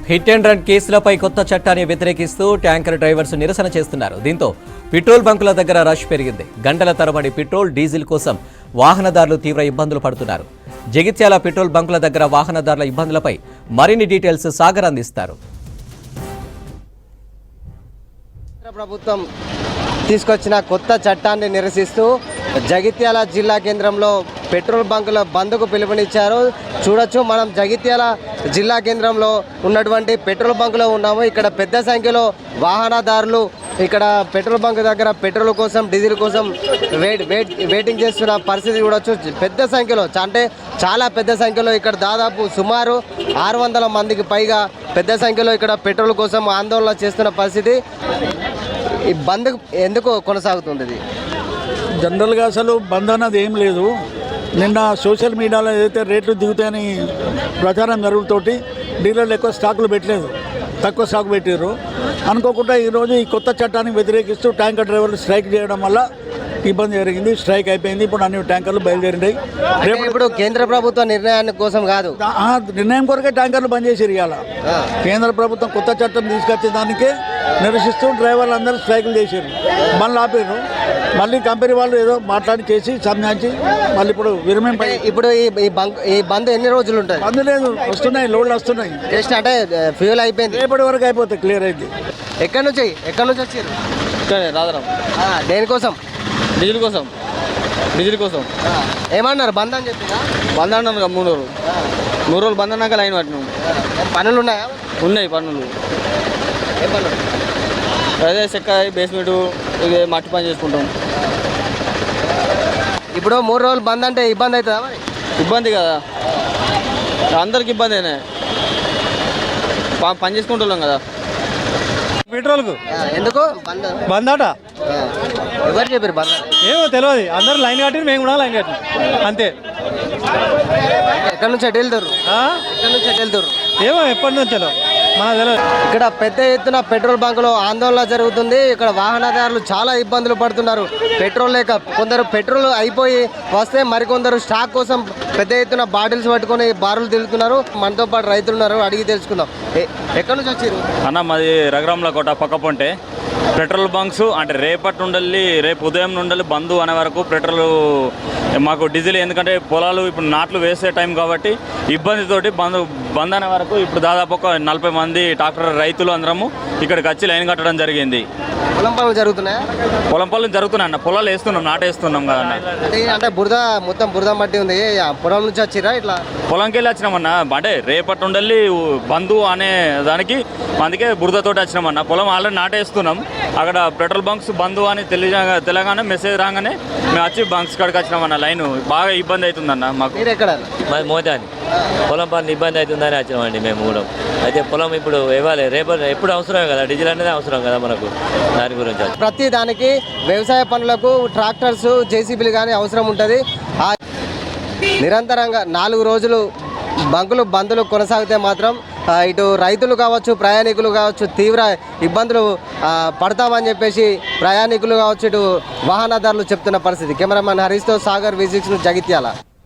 Hit and run కేసులపై కొత్త చట్టాన్ని వ్యతిరేకిస్తూ ట్యాంకర్ డ్రైవర్స్ నిరసన చేస్తున్నారు. దీంతో పెట్రోల్ బంకుల దగ్గర రష్ పెరిగింది. గంటల తరబడి పెట్రోల్, డీజిల్ కోసం వాహనదారులు తీవ్ర ఇబ్బందులు పడుతున్నారు. జగిత్యాల పెట్రోల్ బంకుల దగ్గర వాహనదారుల ఇబ్బందులపై మరిన్ని డీటెయిల్స్ సాగర్ అందిస్తారు. ప్రభుత్వం తీసుకొచ్చిన కొత్త చట్టాన్ని నిరసిస్తూ జగిత్యాల జిల్లా కేంద్రంలో పెట్రోల్ బంకుల బంద్కు పిలుపునిచ్చారు. చూడొచ్చు, మనం జగిత్యాల జిల్లా కేంద్రంలో ఉన్నటువంటి పెట్రోల్ బంకులో ఉన్నాము. ఇక్కడ పెద్ద సంఖ్యలో వాహనదారులు ఇక్కడ పెట్రోల్ బంక్ దగ్గర పెట్రోల్ కోసం, డీజిల్ కోసం వెయిటింగ్ చేస్తున్న పరిస్థితి చూడొచ్చు. పెద్ద సంఖ్యలో అంటే చాలా పెద్ద సంఖ్యలో ఇక్కడ దాదాపు సుమారు 600 మందికి పైగా పెద్ద సంఖ్యలో ఇక్కడ పెట్రోల్ కోసం ఆందోళన చేస్తున్న పరిస్థితి. ఈ బంద్ ఎందుకు కొనసాగుతుంది? ఇది జనరల్గా అసలు బంద్ అన్నది ఏం లేదు. నిన్న సోషల్ మీడియాలో ఏదైతే రేట్లు దిగుతాయని ప్రచారం జరుగుతోటి డీలర్లు ఎక్కువ స్టాకులు పెట్టలేదు, తక్కువ స్టాక్ పెట్టారు. అనుకోకుండా ఈరోజు ఈ కొత్త చట్టాన్ని వ్యతిరేకిస్తూ ట్యాంకర్ డ్రైవర్లు స్ట్రైక్ చేయడం వల్ల ఇబ్బంది జరిగింది. స్ట్రైక్ అయిపోయింది. ఇప్పుడు అన్ని ట్యాంకర్లు బయలుదేరినాయి. రేపు ఇప్పుడు కేంద్ర ప్రభుత్వ నిర్ణయాన్ని కోసం కాదు, నిర్ణయం కొరకే ట్యాంకర్లు బంద్ చేసారు. ఇవాళ కేంద్ర ప్రభుత్వం కొత్త చట్టం తీసుకొచ్చే దానికే నిరసిస్తూ డ్రైవర్లు అందరూ స్ట్రైకులు చేశారు, బండ్లు ఆపారు. మళ్ళీ కంపెనీ వాళ్ళు ఏదో మాట్లాడి చేసి సంధించి మళ్ళీ ఇప్పుడు విరమింపై. ఇప్పుడు ఈ బంద్ ఎన్ని రోజులు ఉంటుంది? బంద్ లేదు, వస్తున్నాయి, లోడ్లు వస్తున్నాయి. జస్ట్ అంటే ఫ్యూల్ అయిపోయింది, రేపటి వరకు అయిపోతుంది, క్లియర్ అయింది. ఎక్కడి నుంచి వచ్చారు? రాదరం. దేనికోసం? డీజిల్ కోసం. ఏమన్నారు? బంద్ అని చెప్పినా? బంద్ అన్నారు 3 రోజులు బంద్ అన్నాక లైన్ పట్టినాం. పనులు ఉన్నాయా? ఉన్నాయి పనులు. ఏ పనులు? అదే చెక్క, బేస్మెంట్, ఇది మట్టి పని చేసుకుంటాం. ఇప్పుడు 3 రోజులు బంద్ అంటే ఇబ్బంది అవుతుందా? మరి ఇబ్బంది కదా, అందరికి ఇబ్బందేనే. పని చేసుకుంటున్నాం కదా. పెట్రోల్కు ఎందుకు బంద్ అట? ఎవరు చెప్పారు బంద్? ఏమో తెలియదు. అందరూ లైన్ కట్టి మేము కూడా లైన్ కట్టి అంతే. ఎక్కడి నుంచి ఎటు వెళ్తారు? ఏమో ఎప్పటి నుంచో మనకు తెలియదు. ఇక్కడ పెద్ద ఎత్తున పెట్రోల్ బంకులో ఆందోళన జరుగుతుంది. ఇక్కడ వాహనదారులు చాలా ఇబ్బందులు పడుతున్నారు. పెట్రోల్ లేక కొందరు పెట్రోల్ అయిపోయి వస్తే మరికొందరు స్టాక్ కోసం పెద్ద ఎత్తున బాటిల్స్ పట్టుకొని బారులు తిరుగుతున్నారు. మనతో పాటు రైతులు ఉన్నారు, అడిగి తెలుసుకుందాం. ఎక్కడి నుంచి వచ్చారు అన్న? మాది రఘురాముల కోట పక్క పొంటే. పెట్రోల్ బంక్స్ అంటే రేపు ఉదయం నుండి బంద్ అనే వరకు పెట్రోల్ మాకు డీజిల్, ఎందుకంటే పొలాలు ఇప్పుడు నాట్లు వేసే టైం కాబట్టి ఇబ్బందితోటి బంద్ అనే వరకు ఇప్పుడు దాదాపు ఒక 40 మంది ట్రాక్టర్ రైతులు అందరము ఇక్కడికి వచ్చి లైన్ కట్టడం జరిగింది. పొలం పనులు జరుగుతున్నాయా? పొలం పనులు జరుగుతున్నాయి అన్న. పొలాలు వేస్తున్నాం, నాటేస్తున్నాం కదన్న. అంటే మొత్తం బురద మట్టి ఉంది. పొలం నుంచి వచ్చిరా? ఇట్లా పొలంకి వెళ్ళి వచ్చినామన్నా. అంటే రేపటి నుండి బంధు అనే దానికి అందుకే బురదతోటి వచ్చినామన్నా. పొలం ఆల్రెడీ నాటేస్తున్నాం. అక్కడ పెట్రోల్ బంక్స్ బంధు అని తెలంగాణ మెసేజ్ రాగానే మేము వచ్చి బంక్స్ కాడికి వచ్చినామన్న. లైన్ బాగా ఇబ్బంది అవుతుందన్న మాకు. మీరు ఎక్కడ? మాది మోతాని. పొలం పనులు ఇబ్బంది అవుతుందని వచ్చినామండి మేము కూడా. అయితే పొలం ఇప్పుడు ఇవ్వాలి, ఎప్పుడు అవసరమే కదా, డీజిల్ అనేది అవసరం కదా మనకు. దాని గురించి ప్రతి దానికి వ్యవసాయ పనులకు ట్రాక్టర్స్, జేసీబీలు కానీ అవసరం ఉంటుంది. నిరంతరంగా 4 రోజులు బంకులు కొనసాగితే మాత్రం ఇటు రైతులు కావచ్చు, ప్రయాణికులు కావచ్చు తీవ్ర ఇబ్బందులు పడతామని చెప్పేసి ప్రయాణికులు కావచ్చు, ఇటు వాహనదారులు చెప్తున్న పరిస్థితి. కెమెరామెన్ హరీష్తో సాగర్, V6 జగిత్యాల.